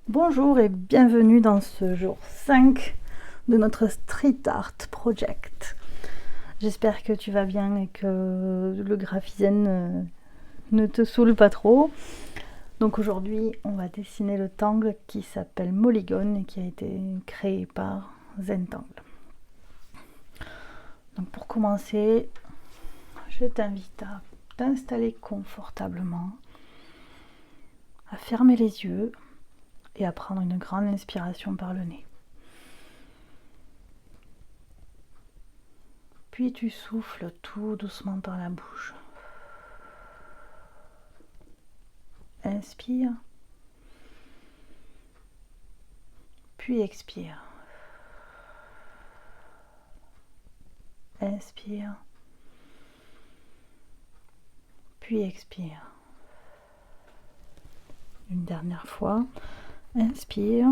Bonjour et bienvenue dans ce jour 5 de notre Street Art Project. J'espère que tu vas bien et que le graphisme ne te saoule pas trop. Donc aujourd'hui, on va dessiner le tangle qui s'appelle Molygon et qui a été créé par Zentangle. Donc pour commencer, je t'invite à t'installer confortablement, à fermer les yeux et à prendre une grande inspiration par le nez. Puis tu souffles tout doucement par la bouche. Inspire, puis expire. Inspire, puis expire. Une dernière fois. Inspire,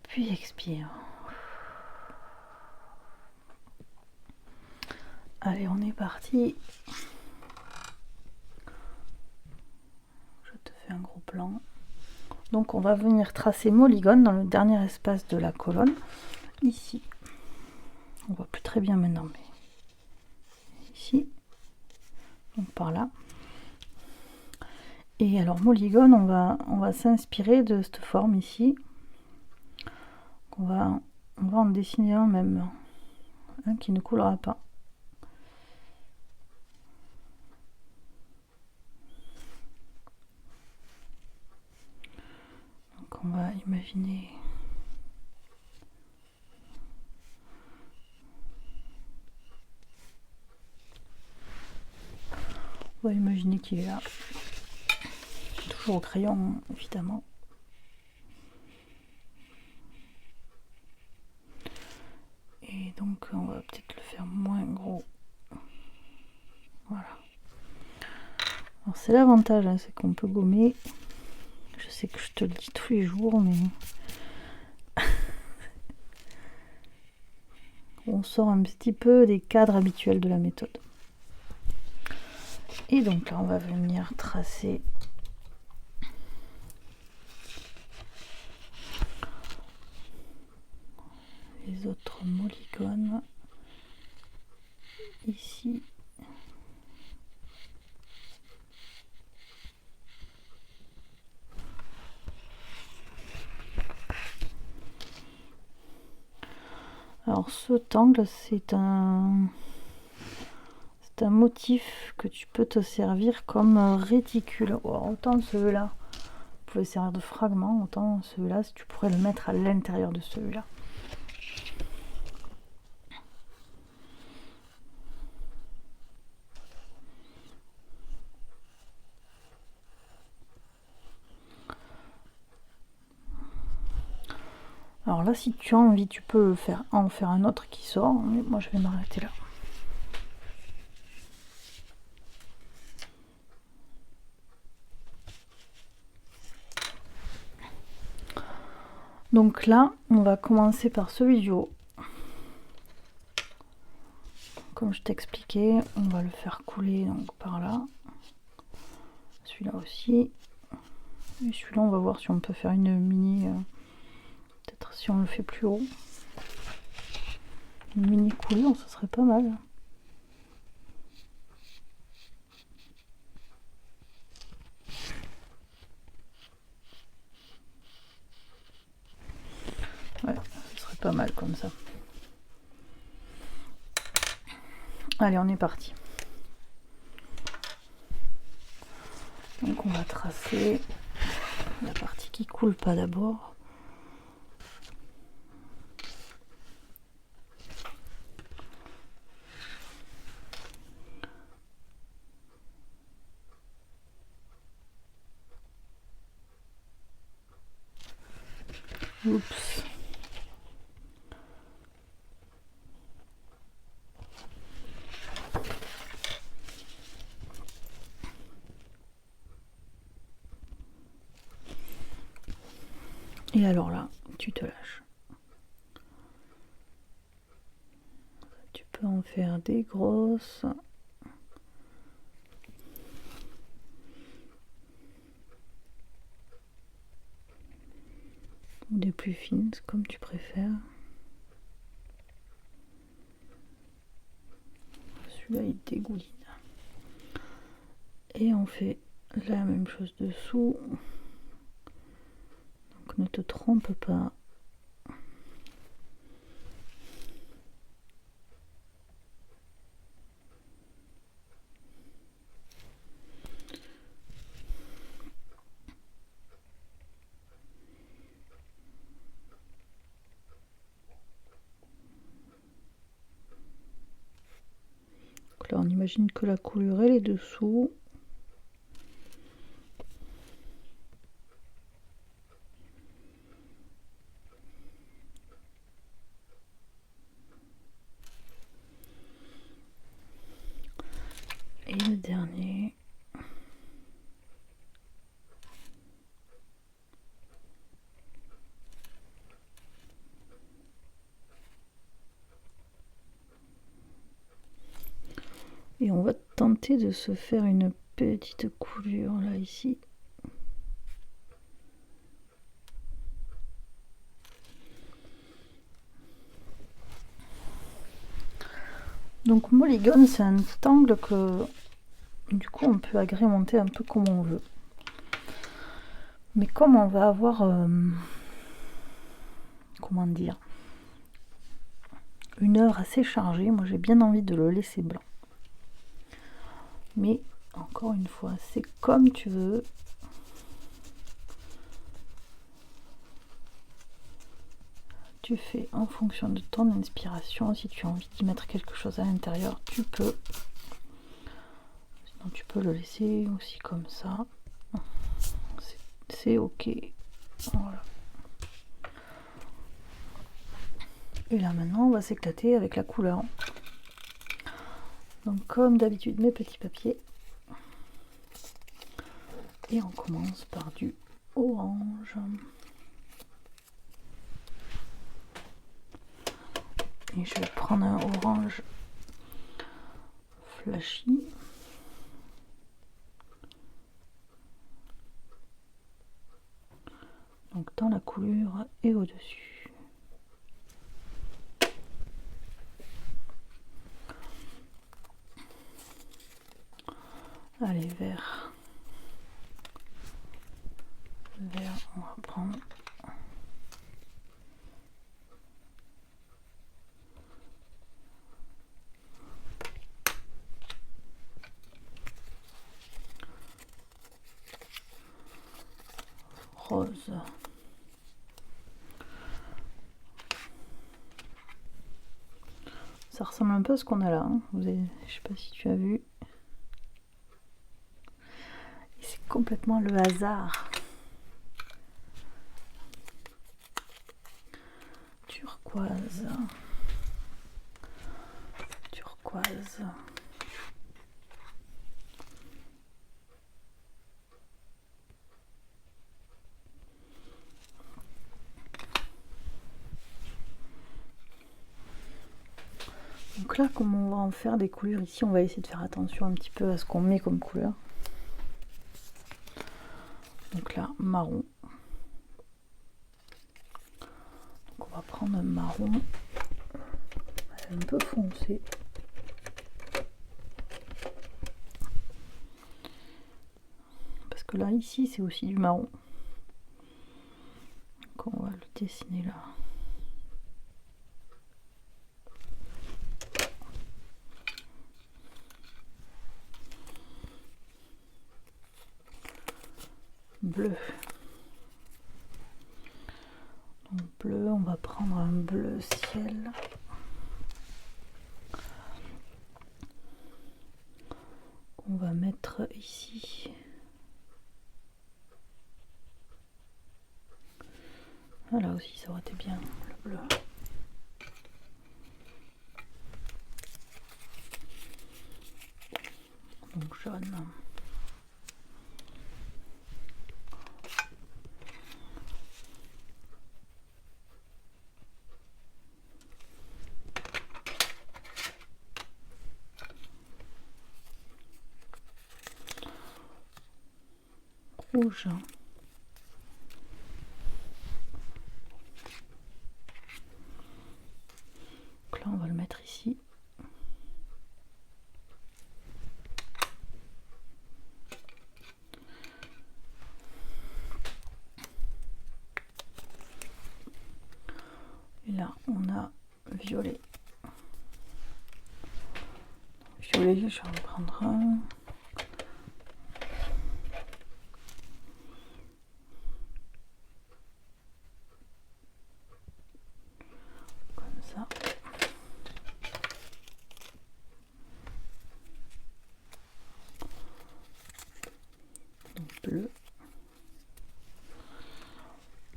puis expire. Allez, on est parti. Je te fais un gros plan. Donc on va venir tracer Molygon dans le dernier espace de la colonne. Ici. On voit plus très bien maintenant, mais ici. Donc par là. Et alors Molygon, on va s'inspirer de cette forme ici. On va en dessiner un même. Un qui ne coulera pas. Donc on va imaginer qu'il est là. Toujours au crayon, évidemment. Et donc on va peut-être le faire moins gros. Voilà. Alors c'est l'avantage, hein, c'est qu'on peut gommer. Je sais que je te le dis tous les jours, mais on sort un petit peu des cadres habituels de la méthode. Et donc là on va venir tracer les autres molygones ici. Alors ce tangle, c'est un motif que tu peux te servir comme réticule. Autant celui-là pouvait servir de fragment, autant celui-là, si tu pourrais le mettre à l'intérieur de celui-là. Alors là, si tu as envie, tu peux en faire un autre qui sort, mais moi je vais m'arrêter là. Donc là, on va commencer par celui du haut. Comme je t'expliquais, on va le faire couler donc par là. Celui-là aussi. Et celui-là, on va voir si on peut faire une mini... peut-être si on le fait plus haut. Une mini coulure, ça serait pas mal. Ouais, ce serait pas mal comme ça. Allez, on est parti. Donc on va tracer la partie qui coule pas d'abord. Oups. Et alors là, tu te lâches. Tu peux en faire des grosses. ou des plus fines, comme tu préfères. Celui-là il dégouline. Et on fait la même chose dessous. Donc ne te trompe pas. Donc là on imagine que la couleur elle est dessous. Et le dernier. Et on va tenter de se faire une petite coulure là ici. Donc Mulligan c'est un angle que du coup on peut agrémenter un peu comme on veut. Mais comme on va avoir comment dire, une heure assez chargée, moi j'ai bien envie de le laisser blanc. Mais encore une fois, c'est comme tu veux. Tu fais en fonction de ton inspiration. Si tu as envie d'y mettre quelque chose à l'intérieur, tu peux. Sinon, tu peux le laisser aussi comme ça. C'est ok. Voilà. Et là maintenant, on va s'éclater avec la couleur. Donc comme d'habitude, mes petits papiers. Et on commence par du orange. Et je vais prendre un orange flashy. Donc dans la coulure et au-dessus. Allez, vert. Vert, on va prendre. Rose. Ça ressemble un peu à ce qu'on a là. Hein. Je sais pas si tu as vu. C'est complètement le hasard. Turquoise. Turquoise. Donc là, comme on va en faire des couleurs ici, on va essayer de faire attention un petit peu à ce qu'on met comme couleur. Donc là, marron. Donc on va prendre un marron un peu foncé. Parce que là, ici, c'est aussi du marron. Donc on va le dessiner là. Bleu. Donc bleu, on va prendre un bleu ciel. On va mettre ici. Là aussi ça aurait été bien le bleu. Donc jaune. Rouge. violet. Violet, je vais en prendre un. Comme ça. Donc bleu.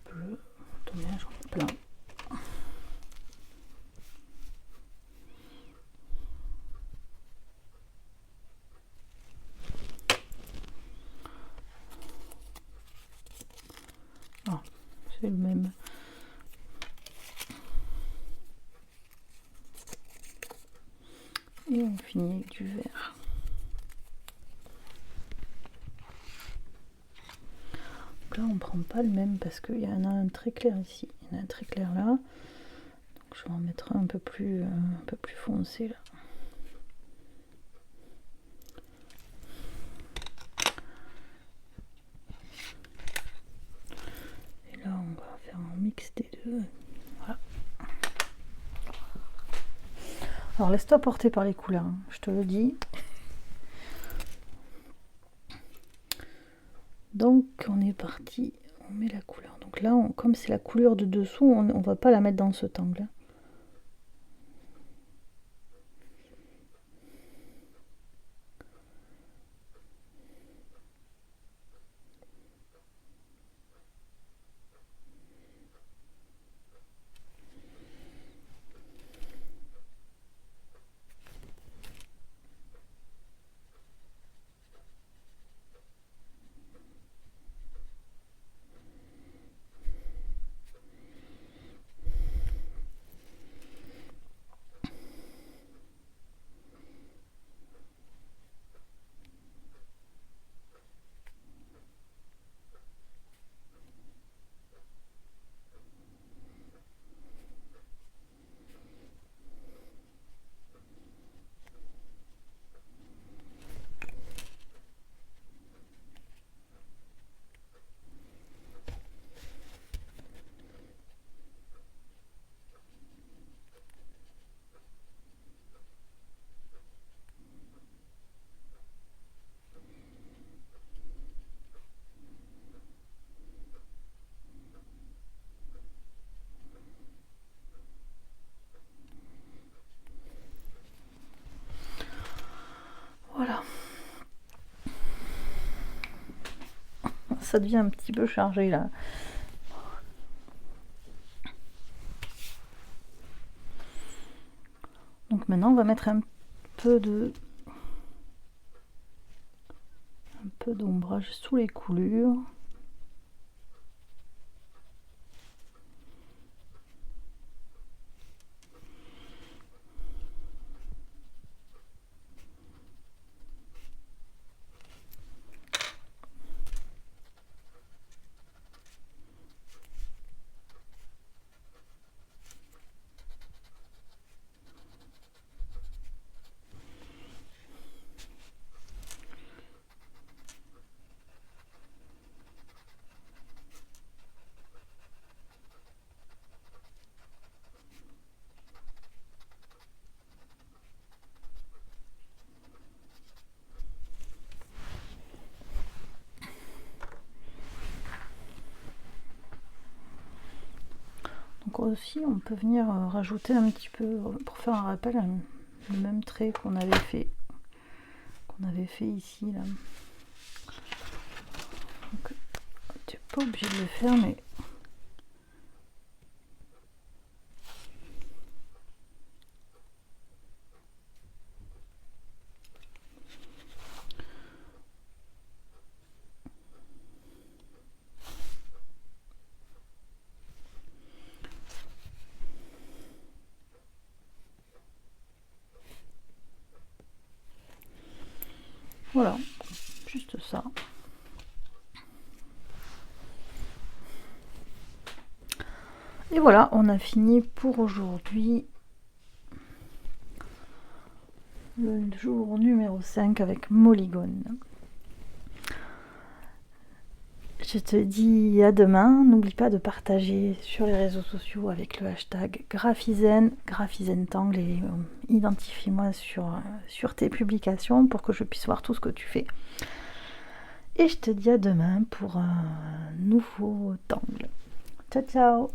Bleu. Attendez, j'en ai plein. Ah, c'est le même. Et on finit avec du vert. Donc là on prend pas le même parce qu'il y en a un très clair ici, il y en a un très clair là. Donc je vais en mettre un peu plus foncé là. Et là on va faire un mix des deux. Voilà. Alors laisse-toi porter par les couleurs, hein, je te le dis. Donc on est parti, on met la couleur. Donc là, comme c'est la couleur de dessous, on va pas la mettre dans cet angle. Voilà. Ça devient un petit peu chargé là. Donc maintenant on va mettre un peu d'ombrage sous les coulures. Donc aussi on peut venir rajouter un petit peu, pour faire un rappel, le même trait qu'on avait fait ici là. Donc tu n'es pas obligé de le faire, mais voilà, juste ça. Et voilà, on a fini pour aujourd'hui. Le jour numéro 5 avec Molygone. Je te dis à demain. N'oublie pas de partager sur les réseaux sociaux avec le hashtag Graphizen, Graphizentangle, et identifie-moi sur tes publications pour que je puisse voir tout ce que tu fais. Et je te dis à demain pour un nouveau tangle. Ciao ciao.